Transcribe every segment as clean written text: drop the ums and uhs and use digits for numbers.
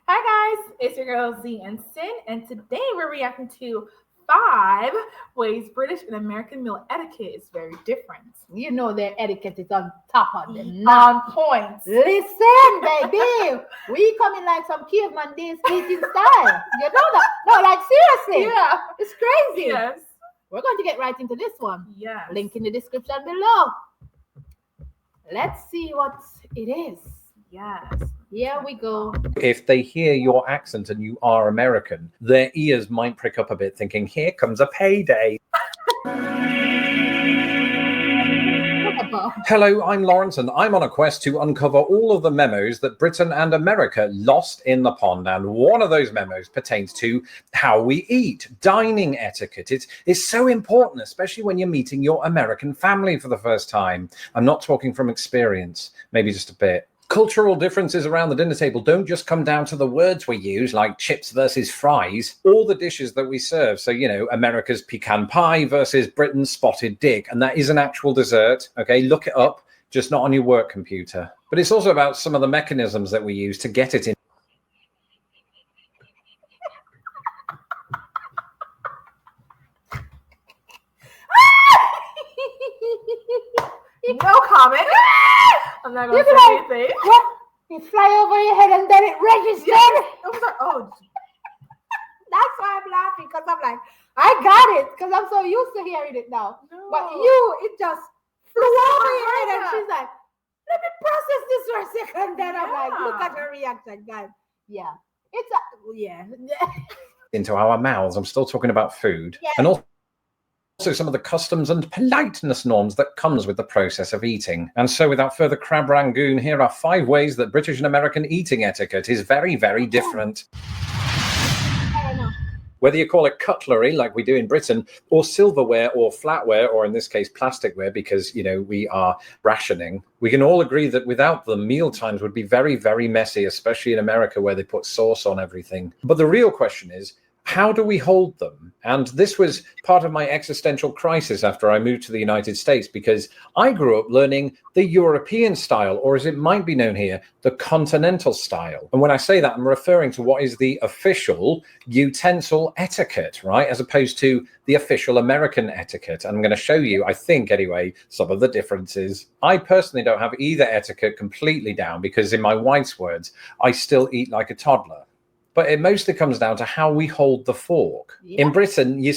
Hi guys, it's your girl Xee and Cyn, and today we're reacting to 5 ways British and American meal etiquette is very different. You know their etiquette is on top of them. On point. Listen, baby, we coming like some caveman days eating style. You know that? No, like seriously. Yeah. It's crazy. Yes. We're going to get right into this one. Yes. Link in the description below. Let's see what it is. Yes. Here we go. If they hear your accent and you are American, their ears might prick up a bit thinking, here comes a payday. Hello, I'm Lawrence, and I'm on a quest to uncover all of the memos that Britain and America lost in the pond. And one of those memos pertains to how we eat, dining etiquette. It's so important, especially when you're meeting your American family for the first time. I'm not talking from experience, maybe just a bit. Cultural differences around the dinner table don't just come down to the words we use, like chips versus fries, or the dishes that we serve. So, you know, America's pecan pie versus Britain's spotted dick. And that is an actual dessert. Okay, look it up, just not on your work computer. But it's also about some of the mechanisms that we use to get it in. No comment. I'm not going to say anything. What? It fly over your head and then it registers. Yes. I was like, oh. That's why I'm laughing, because I'm like, I got it, because I'm so used to hearing it now. No. But you, it just flew over your head, and she's like, let me process this for a second. Then I'm like, look at her reaction, guys. Yeah. It's a, yeah. Into our mouths. I'm still talking about food. Yes. And also some of the customs and politeness norms that comes with the process of eating. And so without further crab rangoon, here are 5 ways that British and American eating etiquette is very, very different. Whether you call it cutlery, like we do in Britain, or silverware or flatware, or in this case, plasticware, because, you know, we are rationing, we can all agree that without them, meal times would be very, very messy, especially in America where they put sauce on everything. But the real question is, how do we hold them? And this was part of my existential crisis after I moved to the United States, because I grew up learning the European style, or as it might be known here, the continental style. And when I say that, I'm referring to what is the official utensil etiquette, right? As opposed to the official American etiquette. And I'm going to show you, I think anyway, some of the differences. I personally don't have either etiquette completely down because, in my wife's words, I still eat like a toddler. But it mostly comes down to how we hold the fork. Yeah. In Britain, you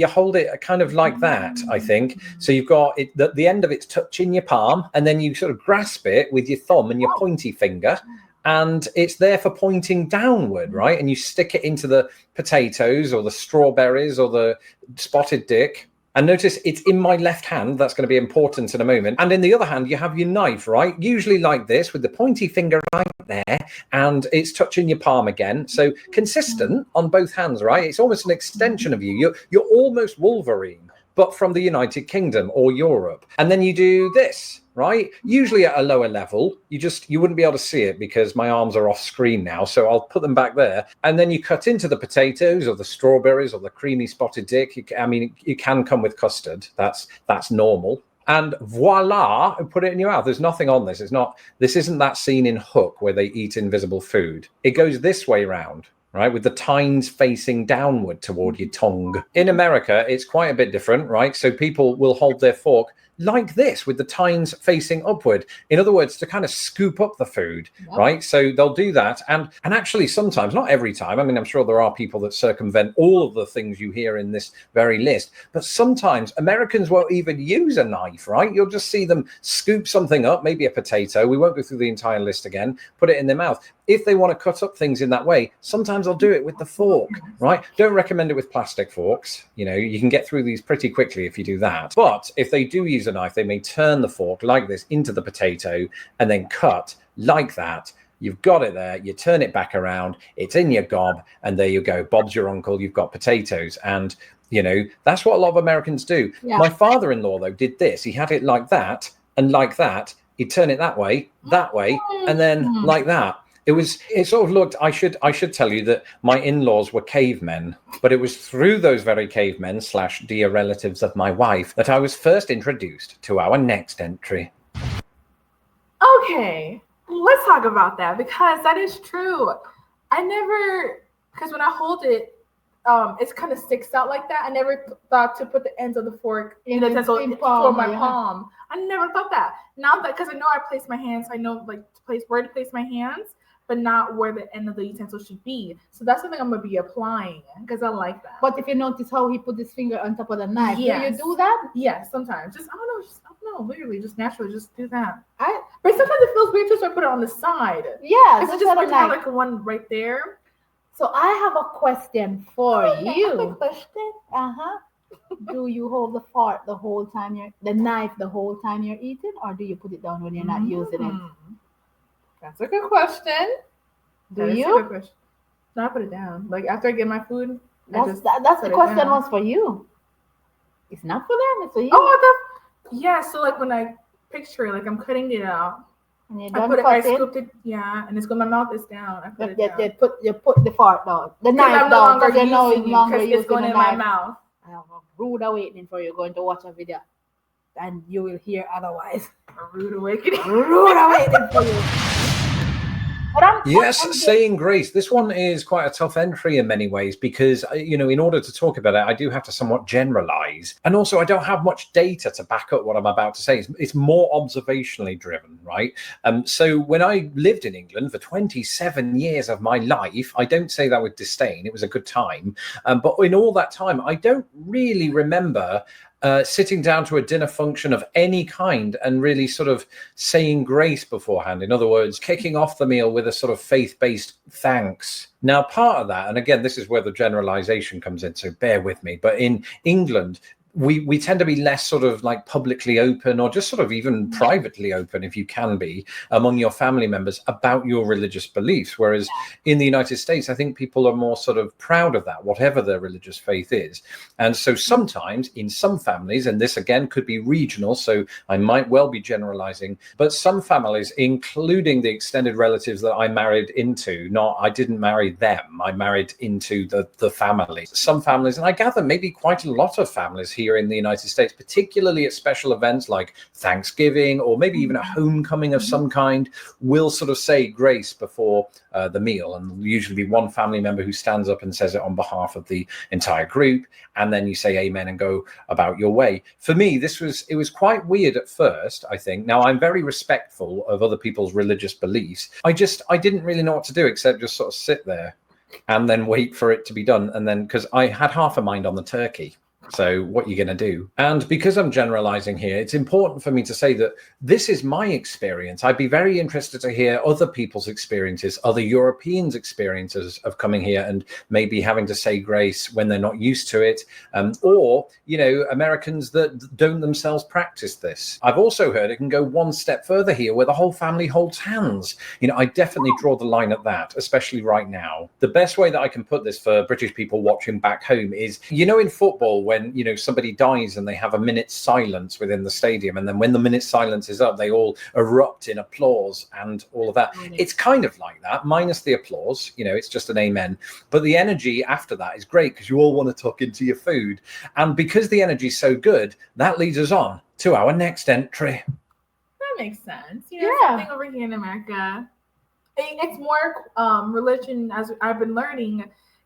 hold it kind of like that, I think. So you've got it, the end of it's touching your palm, and then you sort of grasp it with your thumb and your pointy finger, and it's there for pointing downward, right? And you stick it into the potatoes or the strawberries or the spotted dick. And notice it's in my left hand. That's going to be important in a moment. And in the other hand, you have your knife, right? Usually like this, with the pointy finger right there, and it's touching your palm again. So consistent on both hands, right? It's almost an extension of you. You're almost Wolverine, but from the United Kingdom or Europe. And then you do this, right? Usually at a lower level. You wouldn't be able to see it because my arms are off screen now. So I'll put them back there. And then you cut into the potatoes or the strawberries or the creamy spotted dick. You can come with custard. That's normal. And voila, put it in your mouth. There's nothing on this. This isn't that scene in Hook where they eat invisible food. It goes this way round, right? With the tines facing downward toward your tongue. In America, it's quite a bit different, right? So people will hold their fork like this with the tines facing upward. In other words, to kind of scoop up the food, right? So they'll do that. And actually sometimes, not every time, I mean, I'm sure there are people that circumvent all of the things you hear in this very list, but sometimes Americans won't even use a knife, right? You'll just see them scoop something up, maybe a potato. We won't go through the entire list again, put it in their mouth. If they want to cut up things in that way, sometimes they'll do it with the fork, right? Don't recommend it with plastic forks. You know, you can get through these pretty quickly if you do that. But if they do use a knife, they may turn the fork like this into the potato and then cut like that. You've got it there. You turn it back around. It's in your gob. And there you go. Bob's your uncle. You've got potatoes. And, you know, that's what a lot of Americans do. Yeah. My father-in-law, though, did this. He had it like that and like that. He'd turn it that way, and then like that. It sort of looked, I should tell you that my in-laws were cavemen, but it was through those very cavemen / dear relatives of my wife that I was first introduced to our next entry. Okay, let's talk about that, because that is true. I never, because when I hold it, it kind of sticks out like that. I never thought to put the ends of the fork in the utensil for my palm. I never thought that. Now that, because I know I place my hands, I know like where to place my hands, but not where the end of the utensil should be. So that's something I'm gonna be applying because I like that. But if you notice how he put his finger on top of the knife, yes. do you do that? Yes, sometimes. I don't know, literally, just naturally, just do that. But sometimes it feels weird too, so I put it on the side. Yeah, it's just weird to have like one right there. So I have a question for you. Question? Do you hold the fork the whole time the knife the whole time you're eating, or do you put it down when you're not using it? That's a good question. Do you? Question. No, I put it down. Like after I get my food. That's the question was for you. It's not for them. It's for you. Yeah. So like when I picture it, like I'm cutting it out. And you I scooped it, and it's when my mouth is down. I put it down. You put the fork down, the knife down, because you know it's longer it's going in my mouth. I have a rude awakening for you going to watch a video, and you will hear otherwise. A rude awakening. Rude awakening for you. Saying grace. This one is quite a tough entry in many ways because, in order to talk about it, I do have to somewhat generalize. And also, I don't have much data to back up what I'm about to say. It's more observationally driven, right? So when I lived in England for 27 years of my life, I don't say that with disdain. It was a good time. But in all that time, I don't really remember sitting down to a dinner function of any kind and really sort of saying grace beforehand. In other words, kicking off the meal with a sort of faith-based thanks. Now, part of that, and again, this is where the generalization comes in, so bear with me, but in England, we tend to be less sort of like publicly open or just sort of even privately open, if you can be, among your family members about your religious beliefs. Whereas in the United States, I think people are more sort of proud of that, whatever their religious faith is. And so sometimes in some families, and this again could be regional, so I might well be generalizing, but some families, including the extended relatives that I married into, I didn't marry them, I married into the family. Some families, and I gather maybe quite a lot of families here in the United States, particularly at special events like Thanksgiving or maybe even a homecoming of some kind, will sort of say grace before the meal, and usually be one family member who stands up and says it on behalf of the entire group, and then you say amen and go about your way. For me, it was quite weird at first, I think. Now, I'm very respectful of other people's religious beliefs. I didn't really know what to do except just sort of sit there and then wait for it to be done, and then because I had half a mind on the turkey. So what are you going to do? And because I'm generalizing here, it's important for me to say that this is my experience. I'd be very interested to hear other people's experiences, other Europeans' experiences of coming here and maybe having to say grace when they're not used to it, or, Americans that don't themselves practice this. I've also heard it can go one step further here where the whole family holds hands. I definitely draw the line at that, especially right now. The best way that I can put this for British people watching back home is, in football, when somebody dies and they have a minute's silence within the stadium, and then when the minute's silence is up, they all erupt in applause and all of that. It's kind of like that, minus the applause. It's just an amen, but the energy after that is great because you all want to tuck into your food, and because the energy is so good, that leads us on to our next entry. That makes sense. Something over here in America, it's more religion, as I've been learning.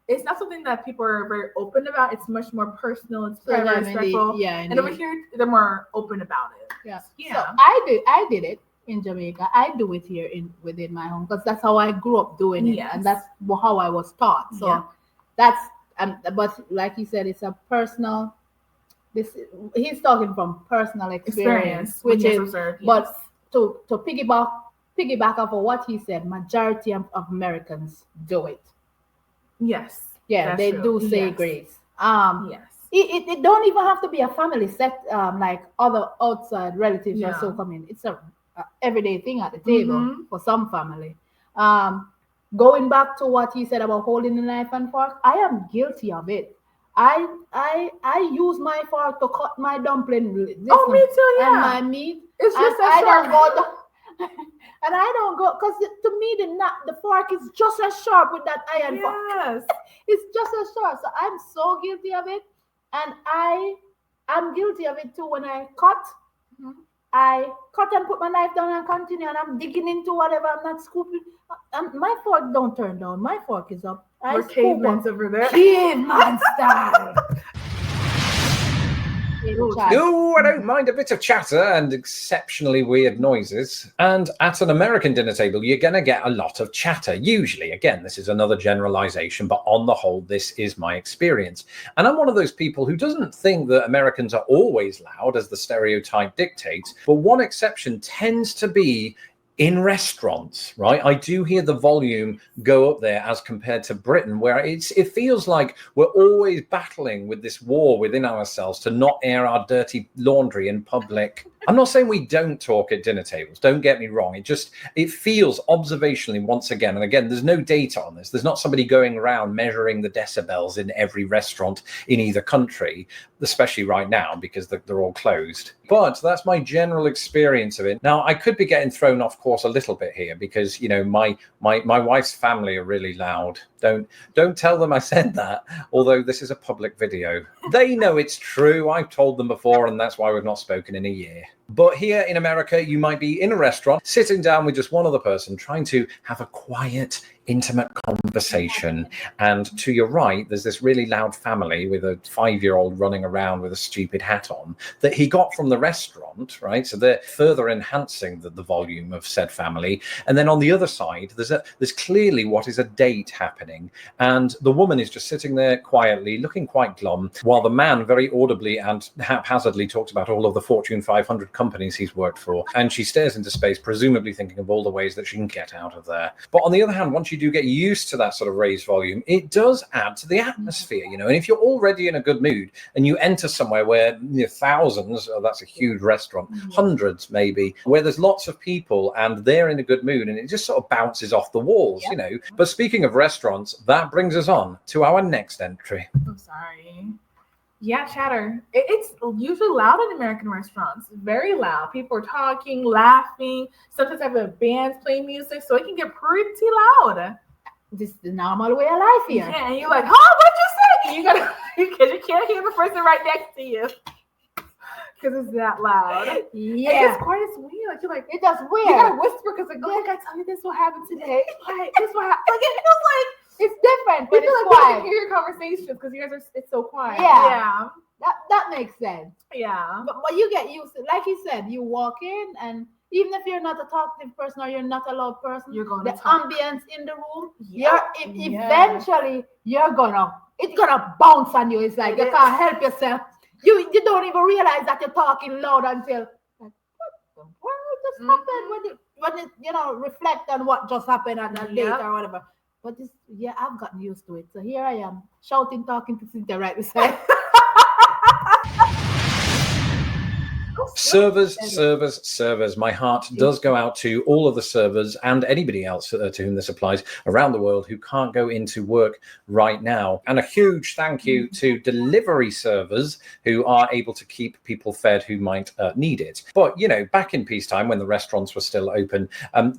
It's not something that people are very open about. It's much more personal. It's very respectful. And over here, they're more open about it. Yeah. So I did it in Jamaica. I do it here within my home because that's how I grew up doing it, and that's how I was taught. So that's but like you said, it's a personal. He's talking from personal experience, which is observed, but to piggyback off of what he said, majority of Americans do it. Yes. Yeah, they do say grace. Yes. It don't even have to be a family set, like other outside relatives or so come in. It's a everyday thing at the table for some family. Going back to what he said about holding the knife and fork, I am guilty of it. I use my fork to cut my dumpling. Me too. Yeah. And my meat. It's just and I don't go because to me the fork is just as sharp with that iron fork. Yes, it's just as sharp. So I'm so guilty of it, and I'm guilty of it too when I cut. I cut and put my knife down and continue, and I'm digging into whatever. I'm not scooping. My fork don't turn down. My fork is up. We're cavemen's over there. Caveman style. Oh, I don't mind a bit of chatter and exceptionally weird noises. And at an American dinner table, you're going to get a lot of chatter. Usually, again, this is another generalization, but on the whole, this is my experience. And I'm one of those people who doesn't think that Americans are always loud, as the stereotype dictates. But one exception tends to be in restaurants, right? I do hear the volume go up there as compared to Britain, where it feels like we're always battling with this war within ourselves to not air our dirty laundry in public. I'm not saying we don't talk at dinner tables, don't get me wrong. It feels observationally, once again, and again, there's no data on this. There's not somebody going around measuring the decibels in every restaurant in either country, especially right now because they're all closed. But that's my general experience of it. Now, I could be getting thrown off course a little bit here because, you know, my wife's family are really loud. Don't tell them I said that, although this is a public video. They know it's true. I've told them before, and that's why we've not spoken in a year. But here in America, you might be in a restaurant, sitting down with just one other person, trying to have a quiet, intimate conversation. And to your right, there's this really loud family with a 5-year-old running around with a stupid hat on that he got from the restaurant, right? So they're further enhancing the volume of said family. And then on the other side, there's clearly what is a date happening. And the woman is just sitting there quietly, looking quite glum, while the man very audibly and haphazardly talks about all of the Fortune 500 companies he's worked for. And she stares into space, presumably thinking of all the ways that she can get out of there. But on the other hand, once you do get used to that sort of raised volume, it does add to the atmosphere, you know. And if you're already in a good mood and you enter somewhere where thousands, that's a huge restaurant, hundreds maybe, where there's lots of people and they're in a good mood and it just sort of bounces off the walls, you know. But speaking of restaurants, that brings us on to our next entry. I'm sorry. Yeah, chatter. It's usually loud in American restaurants. Very loud. People are talking, laughing. Sometimes I have bands playing music, so it can get pretty loud. This is the normal way of life here. Yeah, and you're like, huh, what'd you say? You gotta, because you can't hear the person right next to you. Because it's that loud. Yeah. It's quite weird. Like, you're like, it does weird. You gotta whisper because like, I tell you this will happen today. Like, this will happen. Like, it feels like it's different, but it's like quiet. We can hear your conversations because you guys are. It's so quiet. Yeah. That makes sense. Yeah. But you get used to, like you said, you walk in, and even if you're not a talkative person or you're not a loud person, you're going the to talk. ambience in the room, eventually it's gonna bounce on you. It's like you can't help yourself. You don't even realize that you're talking loud until like, what just happened when it reflect on what just happened on that date or whatever. But I've gotten used to it. So here I am shouting, talking to Cynthia right beside. Servers. My heart does go out to all of the servers and anybody else to whom this applies around the world who can't go into work right now. And a huge thank you to delivery servers who are able to keep people fed who might need it. But, you know, back in peacetime when the restaurants were still open,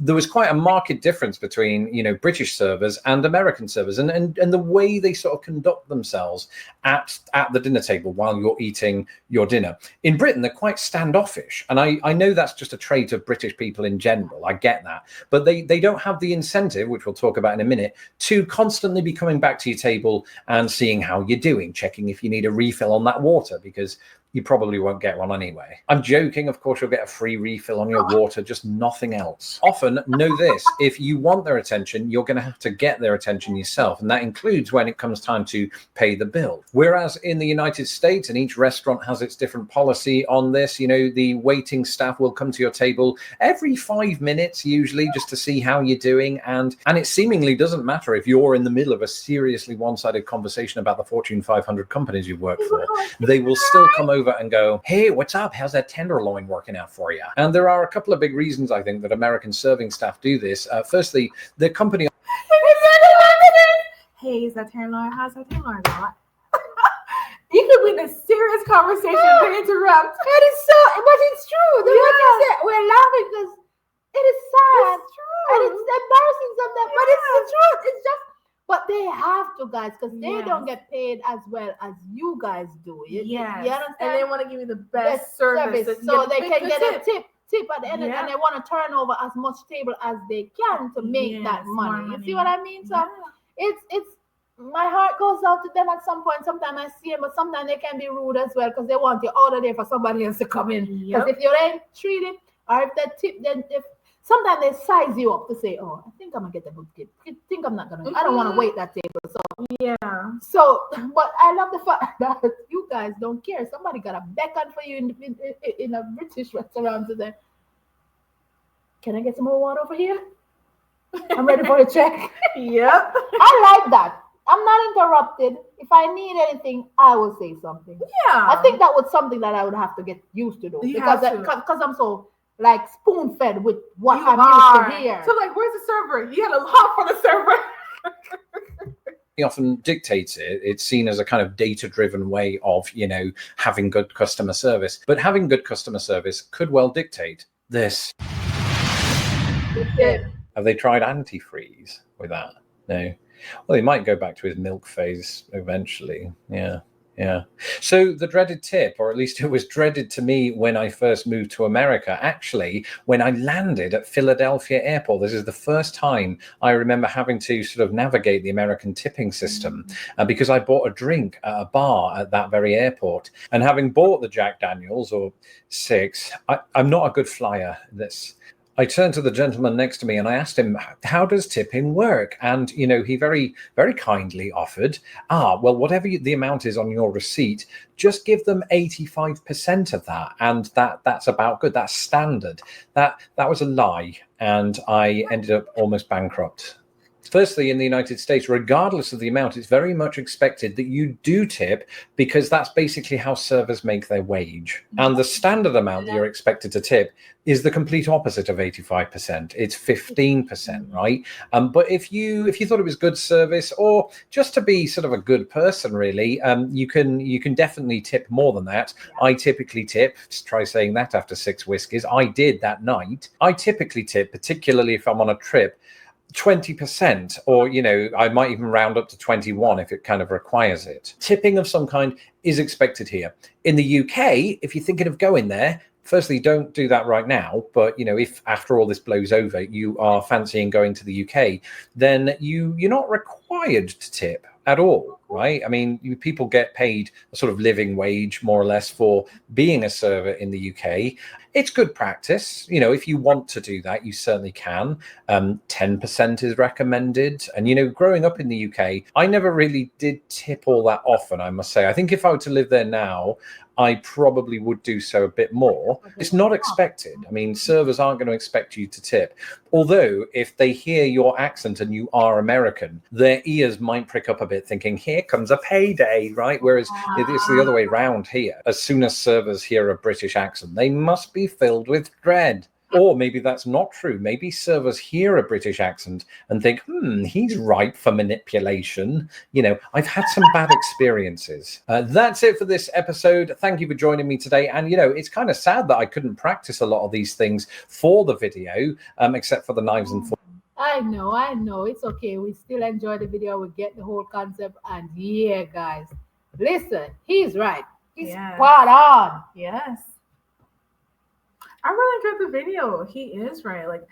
there was quite a marked difference between, you know, British servers and American servers and the way they sort of conduct themselves at the dinner table while you're eating your dinner. In Britain, they're quite standoffish, and I know that's just a trait of British people in general. I get that, but they don't have the incentive, which we'll talk about in a minute, to constantly be coming back to your table and seeing how you're doing, checking if you need a refill on that water, because you probably won't get one anyway. I'm joking, of course you'll get a free refill on your water, just nothing else. Often, know this, if you want their attention, you're going to have to get their attention yourself, and that includes when it comes time to pay the bill. Whereas in the United States, and each restaurant has its different policy on this, you know, the waiting staff will come to your table every 5 minutes, usually, just to see how you're doing, and it seemingly doesn't matter if you're in the middle of a seriously one-sided conversation about the Fortune 500 companies you work for, they will still come over and go, hey, what's up? How's that tenderloin working out for you? And there are a couple of big reasons, I think, that American serving staff do this. Firstly, the company... Hey, is that tenderloin? How's that tenderloin going? You could be in a serious conversation to interrupt. It is so, but it's true. We're laughing because it is sad. It's true. And it's embarrassing sometimes, but it's the truth. It's just, But they have to, guys, because they Yes. don't get paid as well as you guys do. Yes. You understand? And they want to give you the best service. So they can get a tip at the end, Yeah. and they want to turn over as much table as they can to make that money. You see what I mean? So it's my heart goes out to them at some point. Sometimes I see them, but sometimes they can be rude as well because they want you out of there for somebody else to come in. Because if you ain't treated, or if they tip, then if sometimes they size you up to say, "Oh, I think I'm gonna get the good kid. I think I'm not gonna. I don't want to wait that table." So So, but I love the fact that you guys don't care. Somebody got a beckon for you in a British restaurant today. Can I get some more water over here? I'm ready for a check. Yep. I like that. I'm not interrupted. If I need anything, I will say something. Yeah. I think that was something that I would have to get used to do because I'm so like spoon fed with what I'm used to hear. So like, where's the server? You had a lot for the server. He often dictates it. It's seen as a kind of data-driven way of, having good customer service. But having good customer service could well dictate this. Have they tried antifreeze with that? No. Well, he might go back to his milk phase eventually. Yeah. So the dreaded tip, or at least it was dreaded to me when I first moved to America, actually, when I landed at Philadelphia Airport. This is the first time I remember having to sort of navigate the American tipping system because I bought a drink at a bar at that very airport. And having bought the Jack Daniels or 6, I'm not a good flyer. I turned to the gentleman next to me and I asked him, how does tipping work? And, he very, very kindly offered, well, whatever the amount is on your receipt, just give them 85% of that. And that's about good. That's standard. That was a lie. And I ended up almost bankrupt. Firstly, in the United States, regardless of the amount, it's very much expected that you do tip because that's basically how servers make their wage. And the standard amount that you're expected to tip is the complete opposite of 85%. It's 15%, right? But if you thought it was good service or just to be sort of a good person, really, you can definitely tip more than that. I typically tip. Just try saying that after 6 whiskeys. I did that night. I typically tip, particularly if I'm on a trip, 20%, or I might even round up to 21 if it kind of requires it. Tipping of some kind is expected here. In the UK, if you're thinking of going there, firstly, don't do that right now. But if after all this blows over, you are fancying going to the UK, then you're not required to tip at all, right? I mean, people get paid a sort of living wage, more or less, for being a server in the UK. It's good practice. If you want to do that, you certainly can. 10% is recommended. And, growing up in the UK, I never really did tip all that often, I must say. I think if I were to live there now, I probably would do so a bit more. It's not expected. I mean, servers aren't going to expect you to tip. Although, if they hear your accent and you are American, their ears might prick up a bit thinking, here comes a payday, right? Whereas it's the other way around here. As soon as servers hear a British accent, they must be filled with dread. Or maybe that's not true. Maybe servers hear a British accent and think, he's ripe for manipulation. I've had some bad experiences. That's it for this episode. Thank you for joining me today. And, it's kind of sad that I couldn't practice a lot of these things for the video, except for the knives and forks. I know. It's okay. We still enjoy the video. We get the whole concept. And yeah, guys, listen, he's right. He's spot on. Yes. I really enjoyed the video. He is right. Like,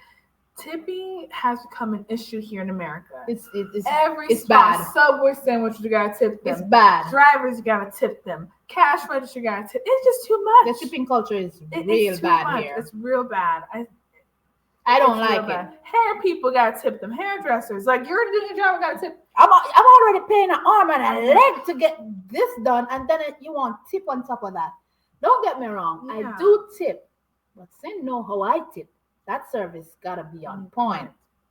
tipping has become an issue here in America. It's spot. Bad. Subway sandwich, you gotta tip them. It's bad. Drivers, you gotta tip them. Cash register, you gotta tip. It's just too much. The tipping culture is real bad here. It's real bad. I don't like it. Hair people gotta tip them. Hairdressers, like you're doing your job, gotta tip. I'm already paying an arm and a leg to get this done, and then you want tip on top of that. Don't get me wrong. I do tip. But say no how I tip. That service gotta be on point,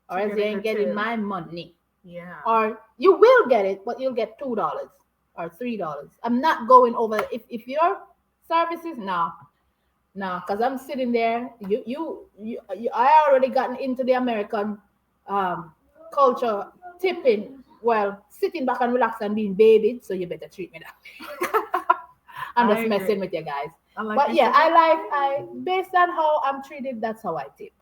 or else you ain't getting my money. Yeah. Or you will get it, but you'll get $2 or $3. I'm not going over. If your services, no, because I'm sitting there. I already gotten into the American culture tipping. Well, sitting back and relax and being babied. So you better treat me that way. I'm just messing with you guys. I based on how I'm treated, that's how I tip.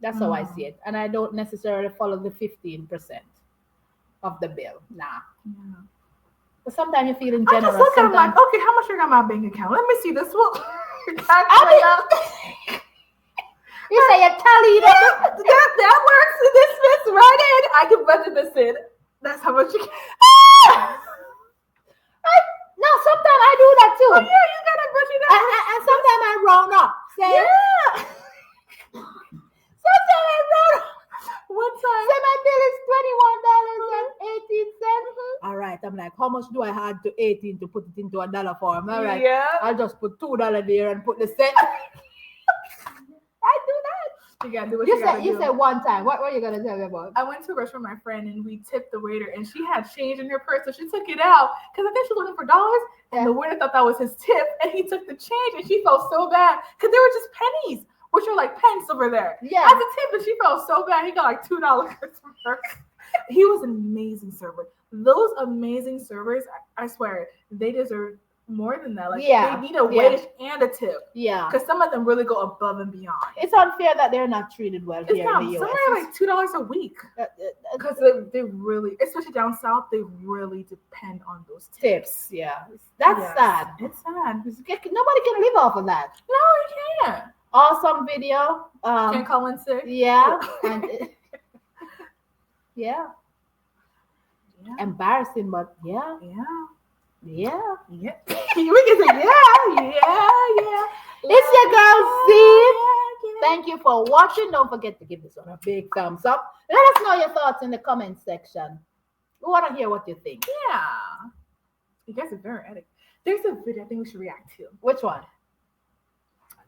That's how I see it. And I don't necessarily follow the 15%. of the bill. Nah. Yeah. But sometimes you're feeling I generous. just look at him like, okay, how much you got in my bank account? Let me see this. Well, you say a tally. That works. This fits right in. I can budget this in. That's how much you can. No, sometimes I do that too. Oh, yeah, you gotta budget that. And sometimes I round up. Say, Yeah. sometimes I round up. One time. Say my bill is $21.18. All right, I'm like, how much do I add to 18 to put it into a dollar form? All right, Yeah. I'll just put $2 there and put the cent. I do that. You gotta do what You said one time. What were you gonna tell me about? I went to a restaurant with my friend and we tipped the waiter and she had change in her purse, so she took it out because I think she was looking for dollars and the waiter thought that was his tip and he took the change and she felt so bad because they were just pennies, which are like pence over there. Yeah. As a tip, and she felt so bad. He got like $2 from her. He was an amazing server. Those amazing servers, I swear, they deserve more than that. Like they need a wage and a tip. Yeah. Because some of them really go above and beyond. It's unfair that they're not treated well here in the US. Some are like $2 a week. Because they really, especially down south, they really depend on those tips. Yeah. That's sad. It's sad. Nobody can live off of that. No, you can't. Awesome video. Can't call in sick. Yeah. And yeah. Embarrassing, but yeah. We can say yeah. It's your girl Xee. Thank you for watching. Don't forget to give this one a big thumbs up. Let us know your thoughts in the comment section. We want to hear what you think. Yeah. You guys are very etiquette. There's a video I think we should react to. Which one?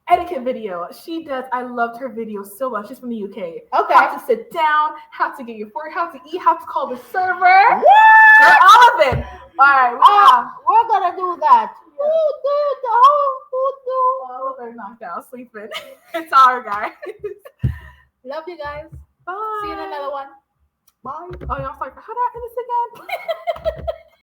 Etiquette video. She does. I loved her video so much. She's from the UK. Okay. How to sit down, how to get your fork, how to eat, how to call the server. What? All of it. All right. We're gonna do that. Yeah. Oh, they're knocked out, sleeping. It's our guys. Love you guys. Bye. See you in another one. Bye. Oh, y'all like, how do I end this again?